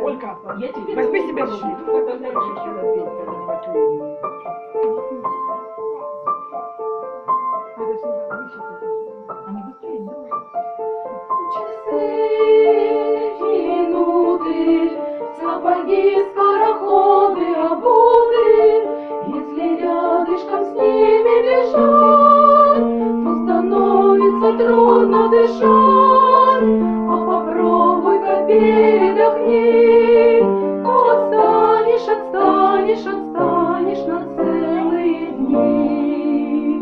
Олька, возьми себе Минуты, сапоги, скороходы, обуты. Если рядышком с ними бежать, то становится трудно дышать. А попробуй-ка передохни, то отстанешь на целые дни.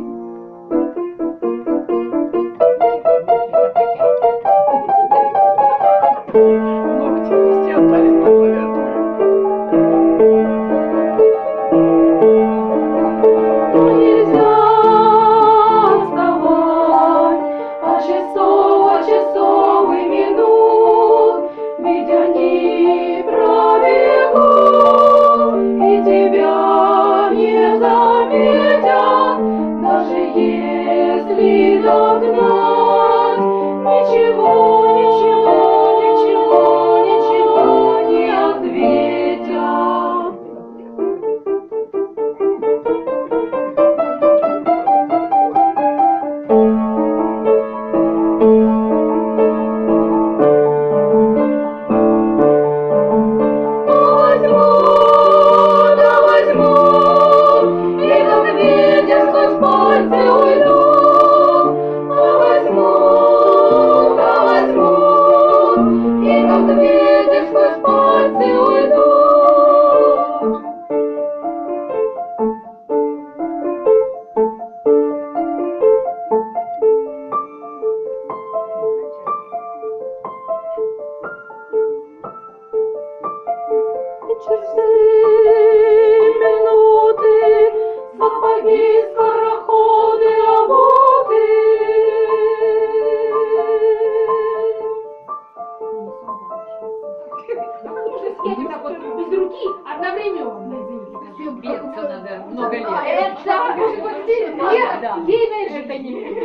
ногти, все остались на клавиатуре. Но нельзя отставать от часовых минут, ведь они пробегут и тебя не заметят, даже если догнать. Ничего не ответят. Возьму, и как ветер сквозь пальцы уйду. Возьму, и как ветер сквозь пальцы уйду. Часы, минуты, сапоги, скороходы, обуты. Если так вот без руки одновременно, извините. Все бьется надо много лет. Это, может, вот здесь, Да. ей на это не